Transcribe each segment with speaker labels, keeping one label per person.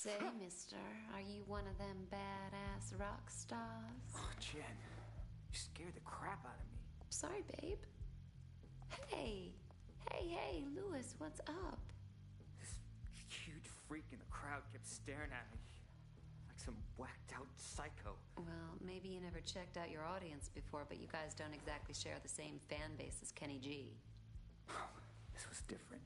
Speaker 1: Say, mister, are you one of them badass rock stars?
Speaker 2: Oh, Jen, you scared the crap out of me.
Speaker 1: Sorry, babe. Hey, Lewis, what's up?
Speaker 2: This huge freak in the crowd kept staring at me like some whacked out psycho.
Speaker 1: Well, maybe you never checked out your audience before, but you guys don't exactly share the same fan base as Kenny G.
Speaker 2: This was different.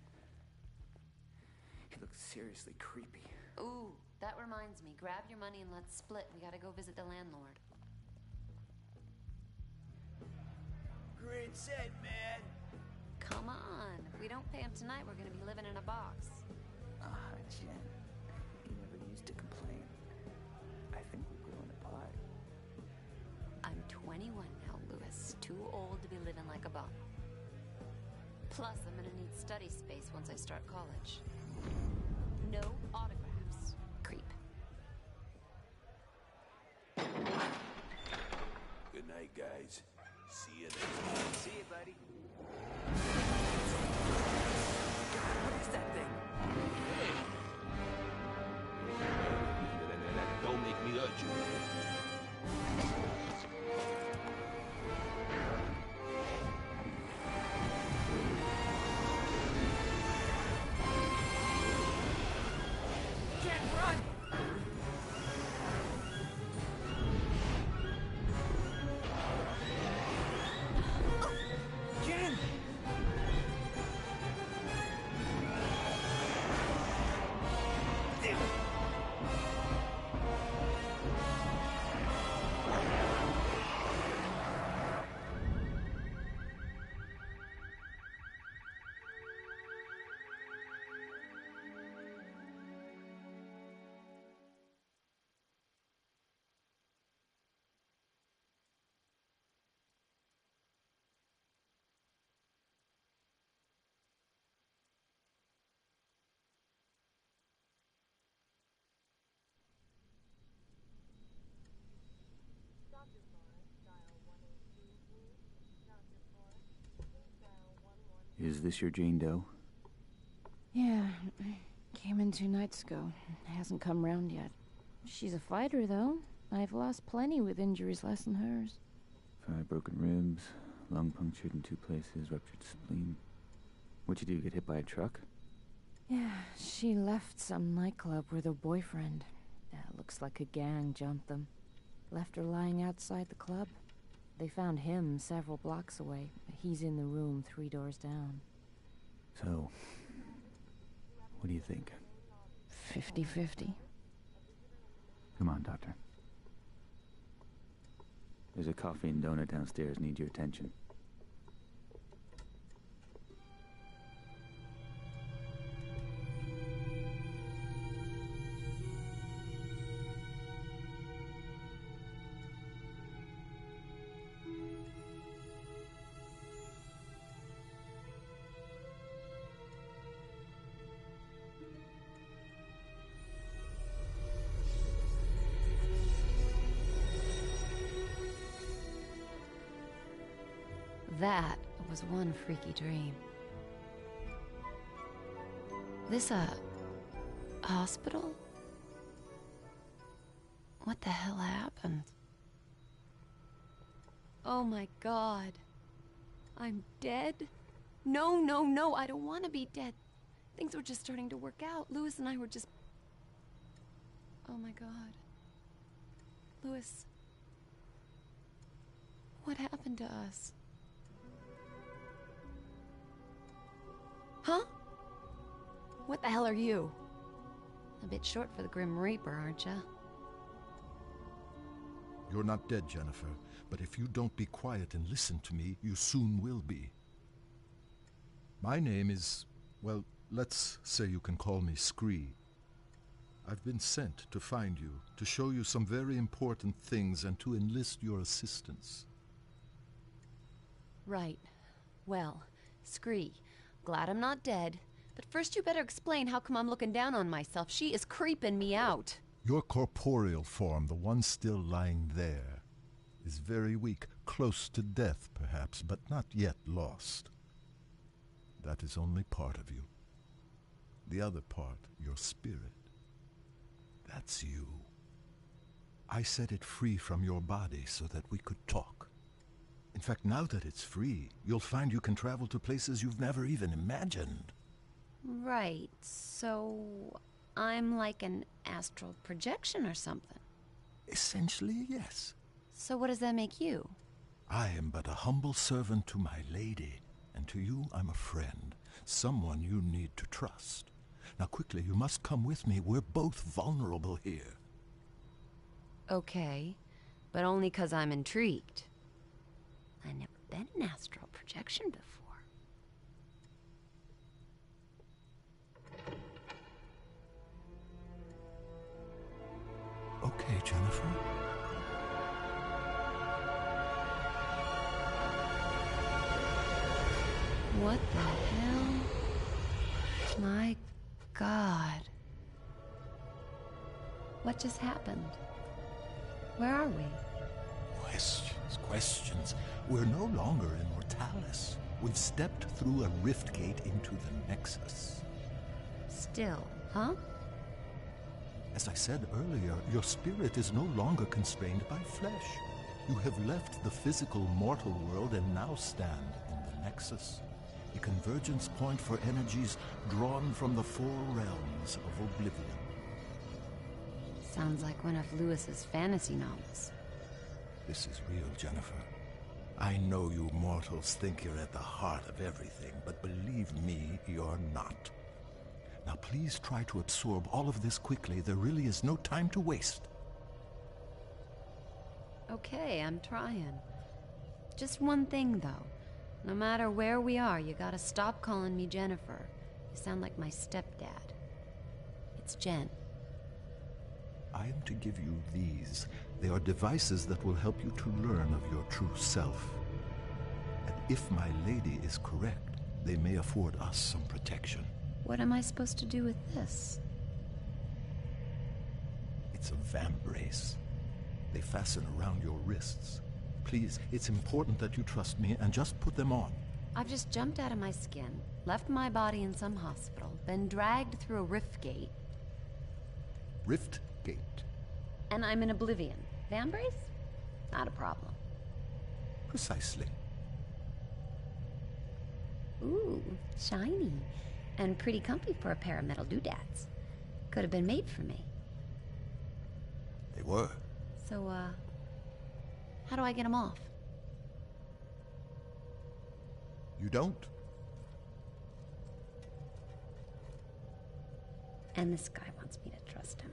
Speaker 2: He looked seriously creepy.
Speaker 1: Ooh, that reminds me. Grab your money and let's split. We gotta go visit the landlord.
Speaker 3: Great set, man.
Speaker 1: Come on. If we don't pay him tonight, we're gonna be living in a box.
Speaker 2: Jen, you never used to complain. I think we're growing apart.
Speaker 1: I'm 21 now, Lewis. Too old to be living like a bum. Plus, I'm gonna need study space once I start college. No autographs. Creep.
Speaker 4: Good night, guys. See you next time.
Speaker 2: See you, buddy. What is that thing?
Speaker 4: Don't make me hurt you.
Speaker 2: Is this your Jane Doe?
Speaker 5: Yeah, came in 2 nights ago. Hasn't come round yet. She's a fighter, though. I've lost plenty with injuries less than hers.
Speaker 2: 5 broken ribs, lung punctured in 2 places, ruptured spleen. What'd you do, get hit by a truck?
Speaker 5: Yeah, she left some nightclub with her boyfriend. Looks like a gang jumped them. Left her lying outside the club. They found him several blocks away. He's in the room 3 doors down.
Speaker 2: So, what do you think?
Speaker 5: 50-50.
Speaker 2: Come on, Doctor. There's a coffee and donut downstairs. Need your attention.
Speaker 1: That was one freaky dream. This a hospital? What the hell happened? Oh my god. I'm dead? No, I don't want to be dead. Things were just starting to work out. Lewis and I were just... Oh my god. Lewis, what happened to us? Huh? What the hell are you? A bit short for the Grim Reaper, aren't ya?
Speaker 6: You're not dead, Jennifer, but if you don't be quiet and listen to me, you soon will be. My name is, well, let's say you can call me Scree. I've been sent to find you, to show you some very important things and to enlist your assistance.
Speaker 1: Right. Well, Scree, glad I'm not dead, but first you better explain how come I'm looking down on myself. She is creeping me out.
Speaker 6: Your corporeal form, the one still lying there, is very weak, close to death perhaps, but not yet lost. That is only part of you. The other part, your spirit. That's you. I set it free from your body so that we could talk. In fact, now that it's free, you'll find you can travel to places you've never even imagined.
Speaker 1: Right, so I'm like an astral projection or something.
Speaker 6: Essentially, yes.
Speaker 1: So what does that make you?
Speaker 6: I am but a humble servant to my lady, and to you I'm a friend, someone you need to trust. Now quickly, you must come with me. We're both vulnerable here.
Speaker 1: Okay, but only 'cause I'm intrigued. I've never been an astral projection before.
Speaker 6: Okay, Jennifer.
Speaker 1: What the hell? My God. What just happened? Where are we?
Speaker 6: Questions. We're no longer in Mortalis. We've stepped through a rift gate into the Nexus.
Speaker 1: Still, huh?
Speaker 6: As I said earlier, your spirit is no longer constrained by flesh. You have left the physical mortal world and now stand in the Nexus, a convergence point for energies drawn from the four realms of oblivion.
Speaker 1: Sounds like one of Lewis's fantasy novels.
Speaker 6: This is real, Jennifer. I know you mortals think you're at the heart of everything, but believe me, you're not. Now please try to absorb all of this quickly. There really is no time to waste.
Speaker 1: Okay, I'm trying. Just one thing, though. No matter where we are, you gotta stop calling me Jennifer. You sound like my stepdad. It's Jen.
Speaker 6: I am to give you these. They are devices that will help you to learn of your true self. And if my lady is correct, they may afford us some protection.
Speaker 1: What am I supposed to do with this?
Speaker 6: It's a vamp brace. They fasten around your wrists. Please, it's important that you trust me and just put them on.
Speaker 1: I've just jumped out of my skin, left my body in some hospital, been dragged through a rift gate.
Speaker 6: Rift gate.
Speaker 1: And I'm in oblivion. Van brace? Not a problem.
Speaker 6: Precisely.
Speaker 1: Ooh, shiny. And pretty comfy for a pair of metal doodads. Could have been made for me.
Speaker 6: They were.
Speaker 1: So, how do I get them off?
Speaker 6: You don't?
Speaker 1: And this guy wants me to trust him.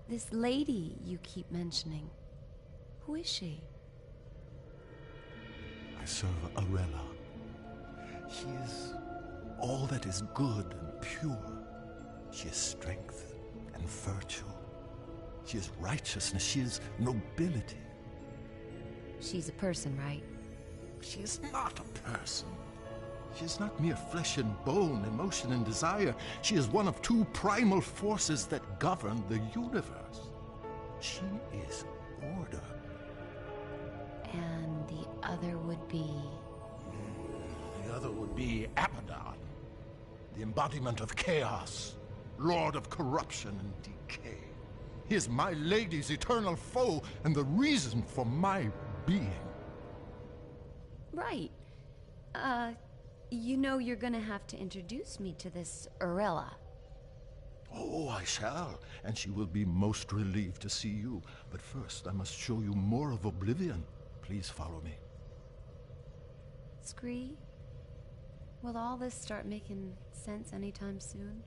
Speaker 1: This lady you keep mentioning, who is she?
Speaker 6: I serve Arella. She is all that is good and pure. She is strength and virtue. She is righteousness. She is nobility.
Speaker 1: She's a person, right?
Speaker 6: She is not a person. She is not mere flesh and bone, emotion and desire. She is one of two primal forces that govern the universe. She is order.
Speaker 1: And the other would be...
Speaker 6: The other would be Abaddon, the embodiment of chaos, lord of corruption and decay. He is my lady's eternal foe and the reason for my being.
Speaker 1: Right. You know you're gonna have to introduce me to this Arella.
Speaker 6: Oh, I shall, and she will be most relieved to see you. But first, I must show you more of Oblivion. Please follow me.
Speaker 1: Scree, will all this start making sense anytime soon?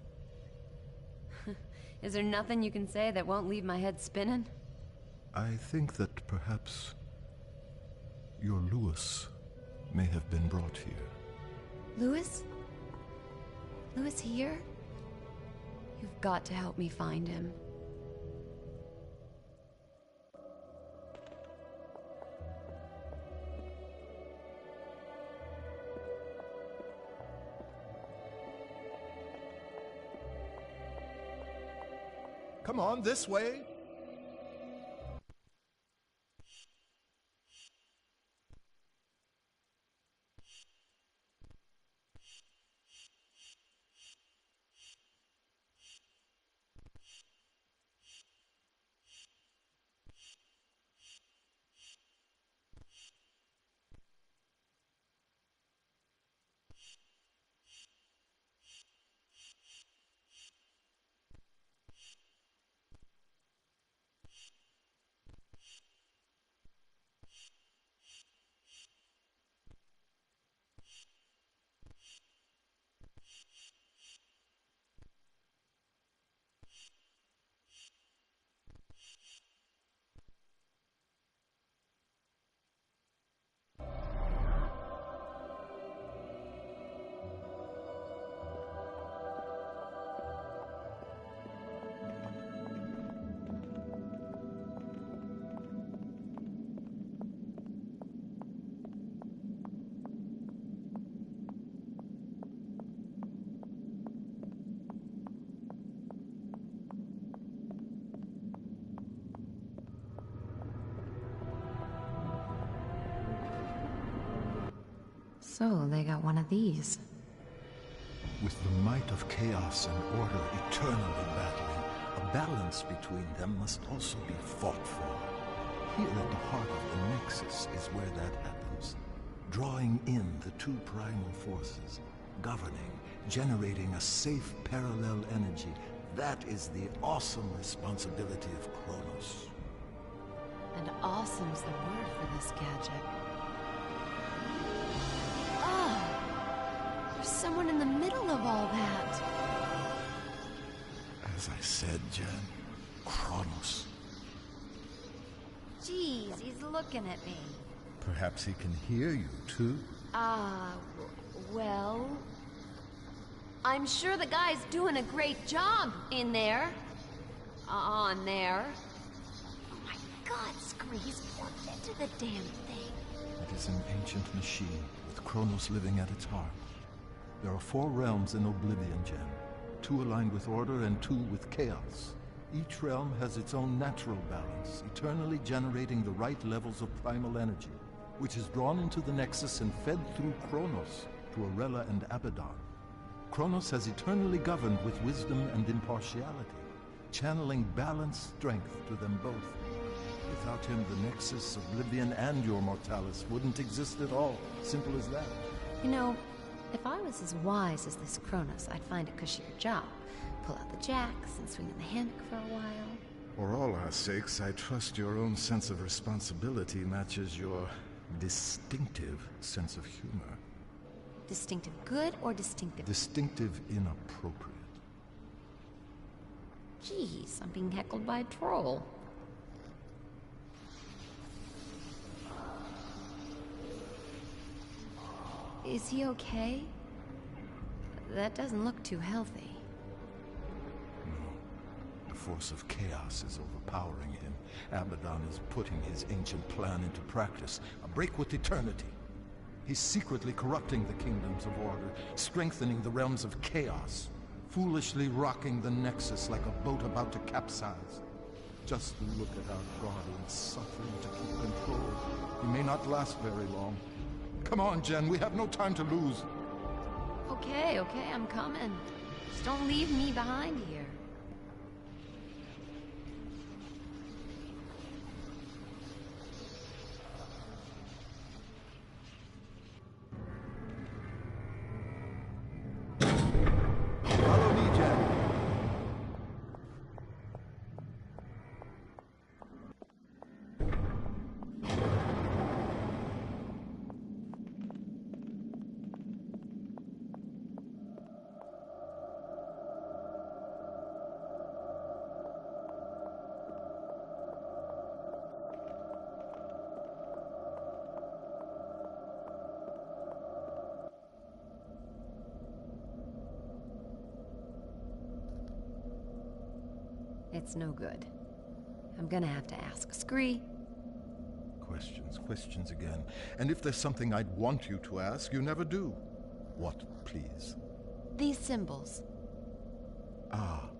Speaker 1: Is there nothing you can say that won't leave my head spinning?
Speaker 6: I think that perhaps your Lewis may have been brought here.
Speaker 1: Lewis? Lewis here? You've got to help me find him.
Speaker 6: Come on, this way.
Speaker 5: So, they got one of these.
Speaker 6: With the might of chaos and order eternally battling, a balance between them must also be fought for. Here at the heart of the Nexus is where that happens. Drawing in the two primal forces, governing, generating a safe parallel energy. That is the awesome responsibility of Kronos.
Speaker 5: And awesome's the word for this gadget. Oh! There's someone in the middle of all that.
Speaker 6: As I said, Jen, Kronos.
Speaker 5: Jeez, he's looking at me.
Speaker 6: Perhaps he can hear you, too?
Speaker 1: Well... I'm sure the guy's doing a great job in there. On there. Oh my god, Scree, he's plugged into the damn thing.
Speaker 6: It is an ancient machine, with Kronos living at its heart. There are 4 realms in Oblivion, Jen. 2 aligned with order and 2 with chaos. Each realm has its own natural balance, eternally generating the right levels of primal energy, which is drawn into the Nexus and fed through Kronos to Arella and Abaddon. Kronos has eternally governed with wisdom and impartiality, channeling balanced strength to them both. Without him, the Nexus, Oblivion, and your Mortalis wouldn't exist at all. Simple as that.
Speaker 5: You know, if I was as wise as this Kronos, I'd find a cushier job. Pull out the jacks and swing in the hammock for a while.
Speaker 6: For all our sakes, I trust your own sense of responsibility matches your distinctive sense of humor.
Speaker 5: Distinctive good or distinctive?
Speaker 6: Distinctive inappropriate.
Speaker 5: Jeez, I'm being heckled by a troll. Is he okay? That doesn't look too healthy.
Speaker 6: No. The force of chaos is overpowering him. Abaddon is putting his ancient plan into practice. A break with eternity. He's secretly corrupting the kingdoms of order, strengthening the realms of chaos, foolishly rocking the Nexus like a boat about to capsize. Just look at our guardian suffering to keep control. He may not last very long. Come on, Jen, we have no time to lose.
Speaker 5: Okay, I'm coming. Just don't leave me behind here.
Speaker 6: Follow me, Jen.
Speaker 5: It's no good. I'm gonna have to ask Scree.
Speaker 6: Questions again. And if there's something I'd want you to ask, you never do. What, please?
Speaker 5: These symbols.
Speaker 6: Ah,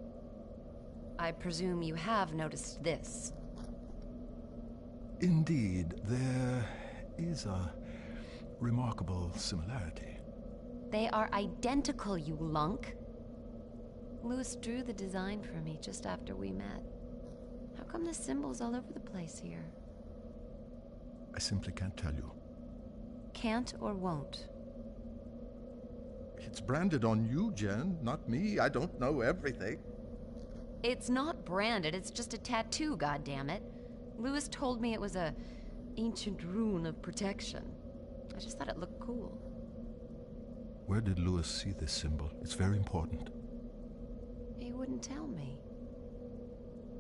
Speaker 5: I presume you have noticed this.
Speaker 6: indeed, there is a remarkable similarity.
Speaker 5: They are identical, you lunk. Louis drew the design for me just after we met. How come the symbols all over the place here?
Speaker 6: I simply can't tell you.
Speaker 5: Can't or won't?
Speaker 6: It's branded on you, Jen, not me. I don't know everything.
Speaker 5: It's not branded, it's just a tattoo, goddammit. Louis told me it was a ancient rune of protection. I just thought it looked cool.
Speaker 6: Where did Louis see this symbol? It's very important.
Speaker 5: He wouldn't tell me.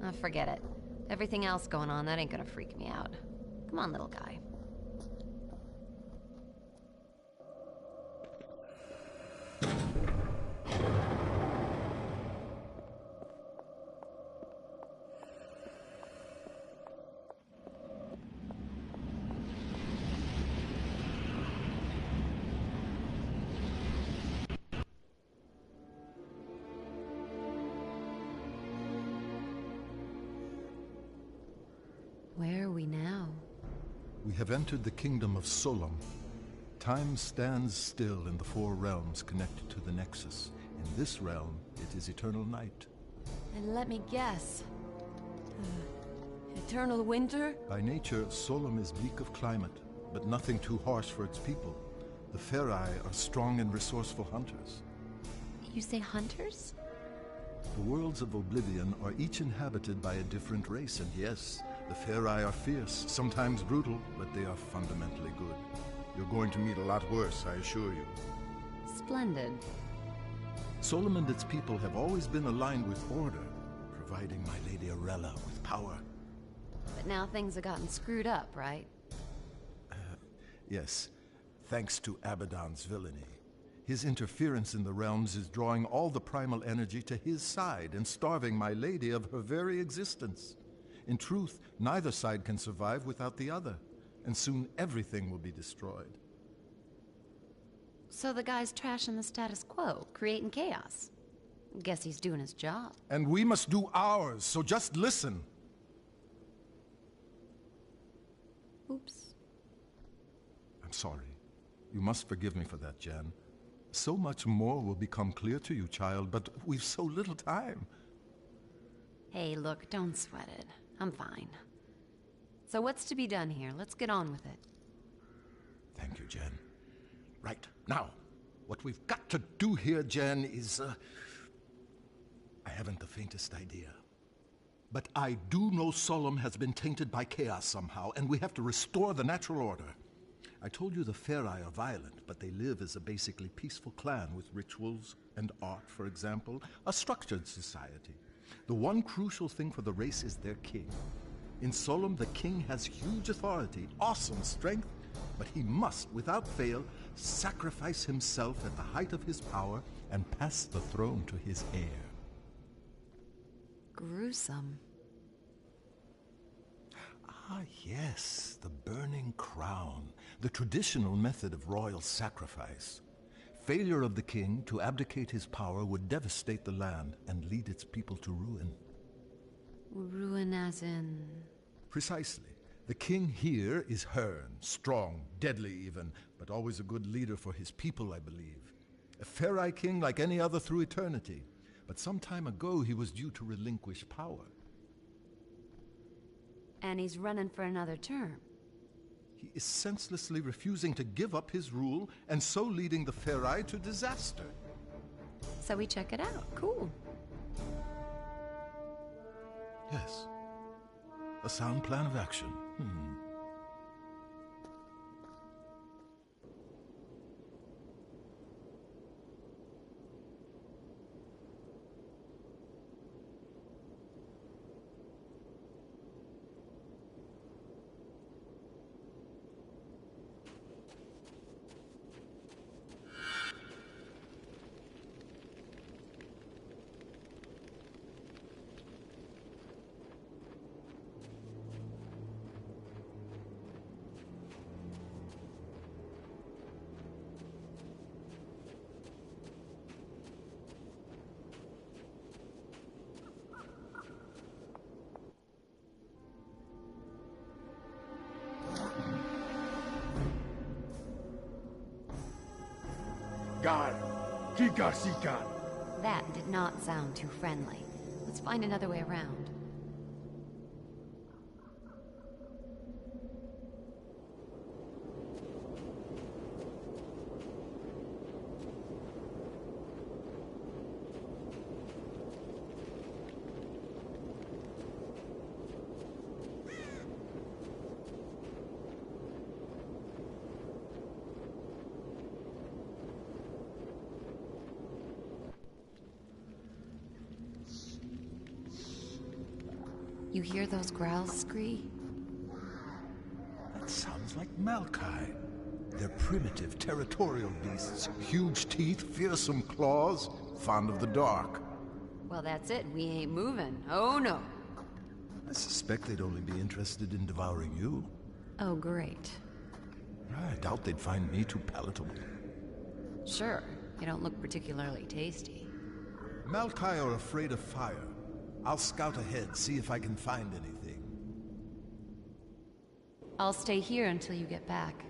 Speaker 5: Oh, forget it. Everything else going on, that ain't gonna freak me out. Come on, little guy. Where are we now?
Speaker 6: We have entered the kingdom of Solom. Time stands still in the four realms connected to the Nexus. In this realm, it is eternal night.
Speaker 1: And let me guess. Eternal winter?
Speaker 6: By nature, Solom is bleak of climate, but nothing too harsh for its people. The Ferai are strong and resourceful hunters.
Speaker 1: You say hunters?
Speaker 6: The worlds of Oblivion are each inhabited by a different race, and yes, the Ferai are fierce, sometimes brutal, but they are fundamentally good. You're going to meet a lot worse, I assure you.
Speaker 1: Splendid.
Speaker 6: Solom and its people have always been aligned with order, providing my Lady Arella with power.
Speaker 1: But now things have gotten screwed up, right?
Speaker 6: Yes, thanks to Abaddon's villainy. His interference in the realms is drawing all the primal energy to his side and starving my lady of her very existence. In truth, neither side can survive without the other, and soon everything will be destroyed.
Speaker 1: So the guy's trashing the status quo, creating chaos. Guess he's doing his job.
Speaker 6: And we must do ours, so just listen.
Speaker 1: Oops.
Speaker 6: I'm sorry. You must forgive me for that, Jen. So much more will become clear to you, child, but we've so little time.
Speaker 1: Hey, look, don't sweat it. I'm fine. So what's to be done here? Let's get on with it.
Speaker 6: Thank you, Jen. Right, now, what we've got to do here, Jen, is, I haven't the faintest idea. But I do know Solom has been tainted by chaos somehow, and we have to restore the natural order. I told you the Ferai are violent, but they live as a basically peaceful clan with rituals and art, for example, a structured society. The one crucial thing for the race is their king. In Solom, the king has huge authority, awesome strength, but he must, without fail, sacrifice himself at the height of his power and pass the throne to his heir.
Speaker 1: Gruesome.
Speaker 6: Ah, yes, the burning crown, the traditional method of royal sacrifice. Failure of the king to abdicate his power would devastate the land and lead its people to ruin.
Speaker 1: Ruin as in...
Speaker 6: Precisely. The king here is Hearn, strong, deadly even, but always a good leader for his people, I believe. A Ferai king like any other through eternity, but some time ago he was due to relinquish power.
Speaker 1: And he's running for another term.
Speaker 6: He is senselessly refusing to give up his rule, and so leading the Ferai to disaster.
Speaker 1: So we check it out. Cool.
Speaker 6: Yes. A sound plan of action.
Speaker 3: God, Kikarsikan.
Speaker 1: That did not sound too friendly. Let's find another way around. You hear those growls, Scree?
Speaker 6: That sounds like Malkai. They're primitive, territorial beasts. Huge teeth, fearsome claws, fond of the dark.
Speaker 1: Well, that's it. We ain't moving. Oh, no.
Speaker 6: I suspect they'd only be interested in devouring you.
Speaker 1: Oh, great.
Speaker 6: I doubt they'd find me too palatable.
Speaker 1: Sure. You don't look particularly tasty.
Speaker 6: Malkai are afraid of fire. I'll scout ahead, see if I can find anything.
Speaker 1: I'll stay here until you get back.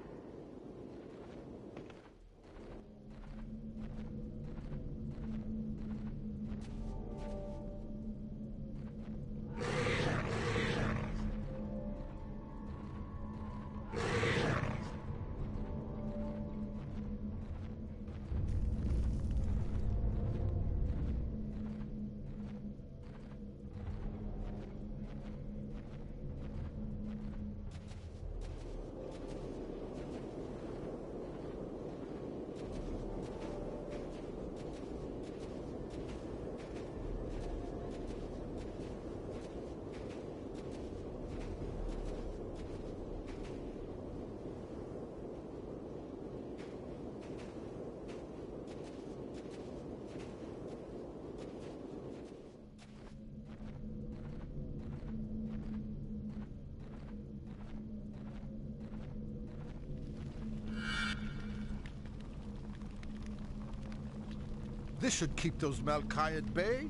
Speaker 6: This should keep those Malkai at bay.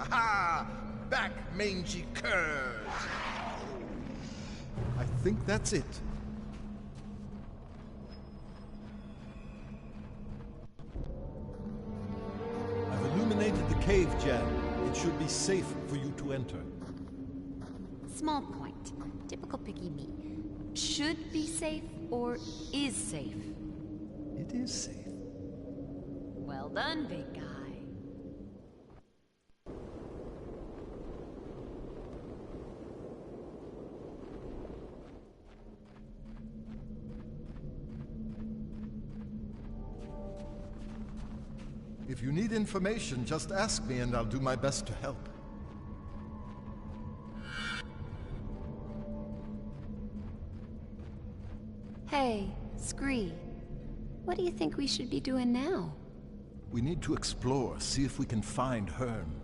Speaker 6: Aha! Back, mangy curs! I think that's it. I've illuminated the cave, Jan. It should be safe for you to enter.
Speaker 1: Small point. Typical picky me. Should be safe or is safe?
Speaker 6: It is safe.
Speaker 1: Well done, big guy.
Speaker 6: If you need information, just ask me and I'll do my best to help.
Speaker 1: Hey, Scree. What do you think we should be doing now?
Speaker 6: We need to explore, see if we can find Hearn.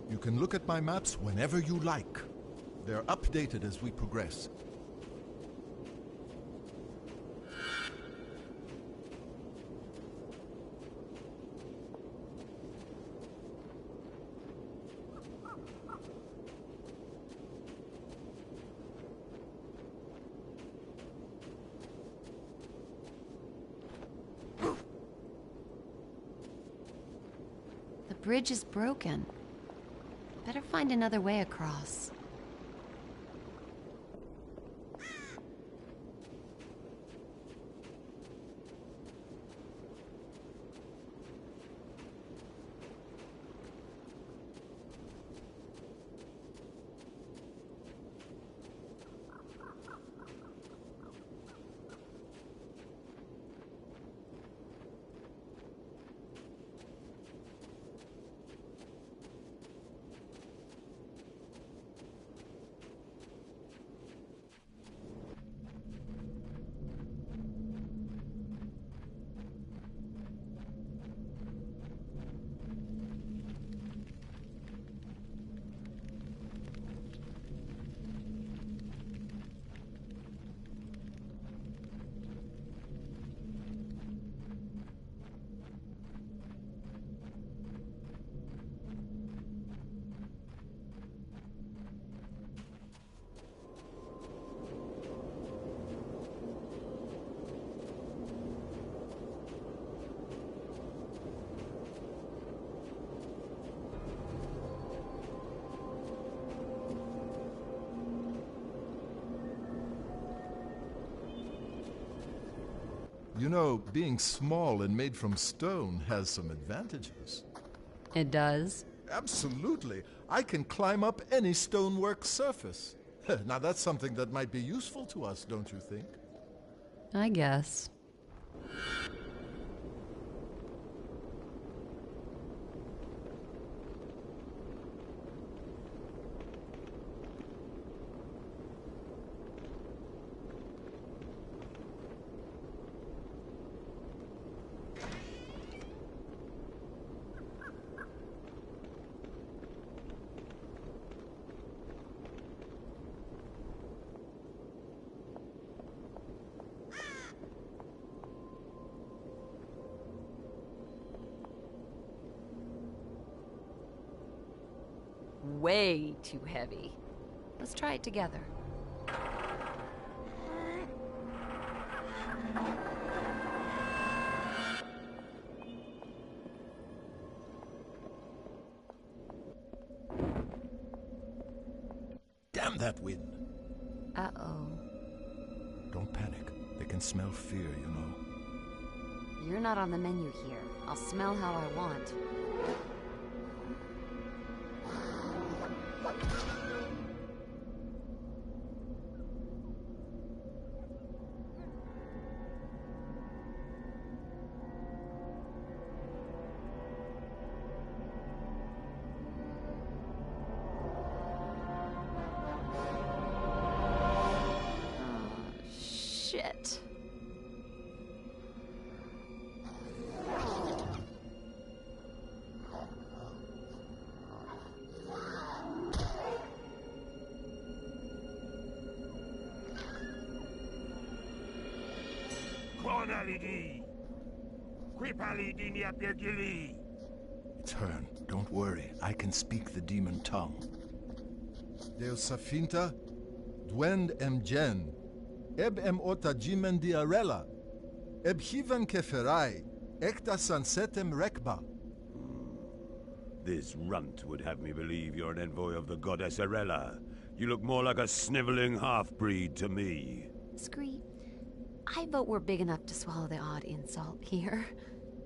Speaker 6: You can look at my maps whenever you like. They're updated as we progress.
Speaker 1: The bridge is broken. Better find another way across.
Speaker 6: You know, being small and made from stone has some advantages.
Speaker 1: It does?
Speaker 6: Absolutely. I can climb up any stonework surface. Now that's something that might be useful to us, don't you think?
Speaker 1: I guess. way too heavy. Let's try it together.
Speaker 6: Damn that wind!
Speaker 1: Uh-oh.
Speaker 6: Don't panic. They can smell fear, you know.
Speaker 1: You're not on the menu here. I'll smell how I want. Shit.
Speaker 6: It's Hearn. Don't worry. I can speak the demon tongue. Deus Safinta, Dwend em Gen, Eb em ota jimen diarella, Eb hiven keferai, Ekta sansetem rekba.
Speaker 4: This runt would have me believe you're an envoy of the goddess Arella. You look more like a sniveling half-breed to me.
Speaker 1: Scree, I vote we're big enough to swallow the odd insult here.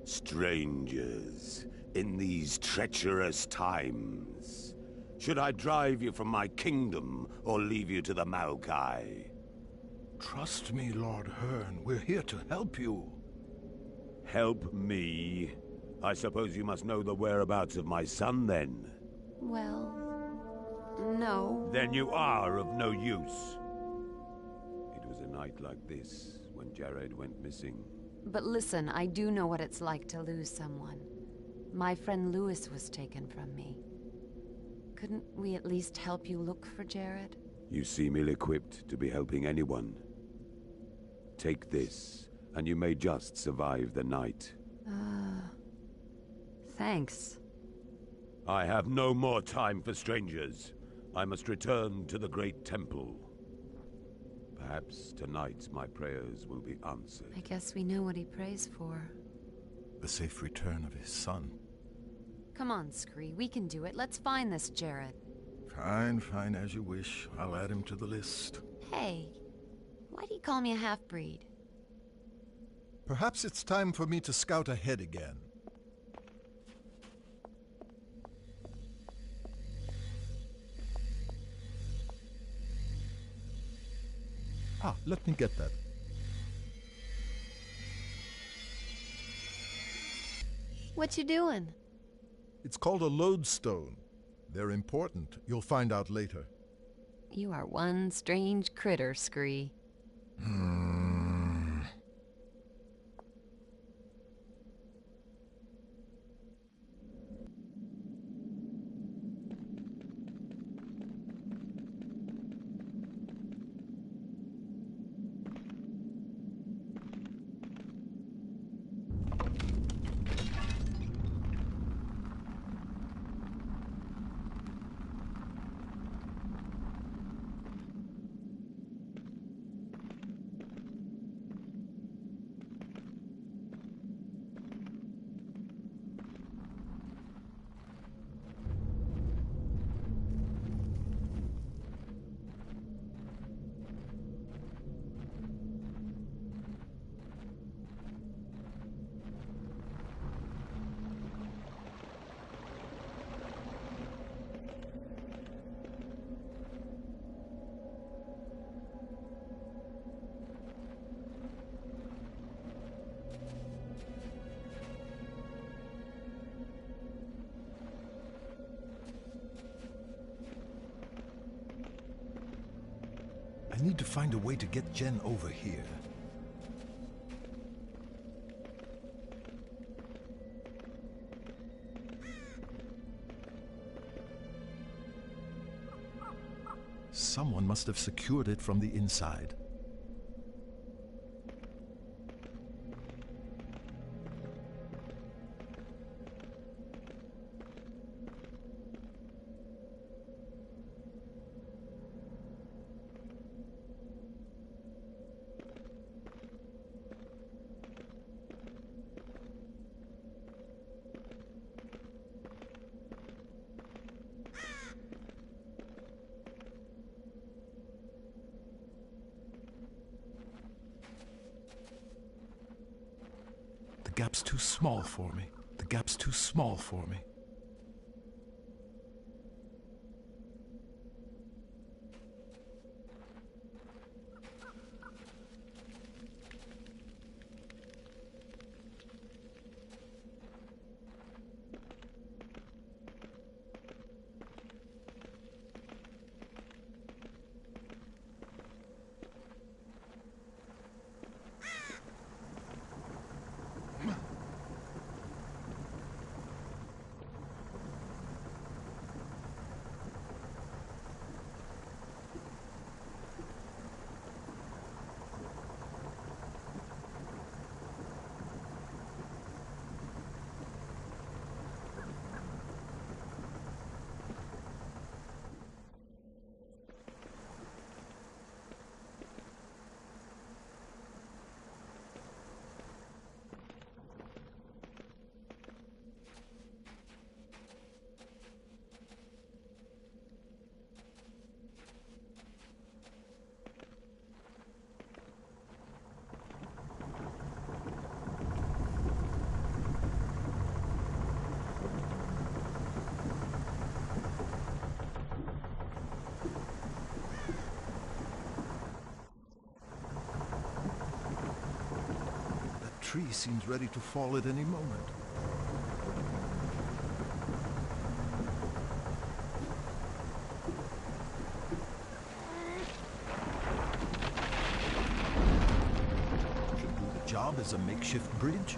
Speaker 4: Strangers, in these treacherous times. Should I drive you from my kingdom, or leave you to the Maokai?
Speaker 6: Trust me, Lord Hearn. We're here to help you.
Speaker 4: Help me? I suppose you must know the whereabouts of my son, then?
Speaker 1: Well, no.
Speaker 4: Then you are of no use. It was a night like this when Jared went missing.
Speaker 1: But listen, I do know what it's like to lose someone. My friend Lewis was taken from me. Couldn't we at least help you look for Jared?
Speaker 4: You seem ill-equipped to be helping anyone. Take this, and you may just survive the night.
Speaker 1: Thanks.
Speaker 4: I have no more time for strangers. I must return to the Great Temple. Perhaps tonight my prayers will be answered.
Speaker 1: I guess we know what he prays for.
Speaker 6: The safe return of his son.
Speaker 1: Come on, Scree, we can do it. Let's find this Jared.
Speaker 6: Fine, as you wish. I'll add him to the list.
Speaker 1: Hey, why do you call me a half-breed?
Speaker 6: Perhaps it's time for me to scout ahead again. Let me get that.
Speaker 1: What you doing?
Speaker 6: It's called a lodestone. They're important. You'll find out later.
Speaker 1: You are one strange critter, Scree.
Speaker 6: I need to find a way to get Jen over here. Someone must have secured it from the inside. gap's too small for me. The gap's too small for me. Tree seems ready to fall at any moment. Should do the job as a makeshift bridge.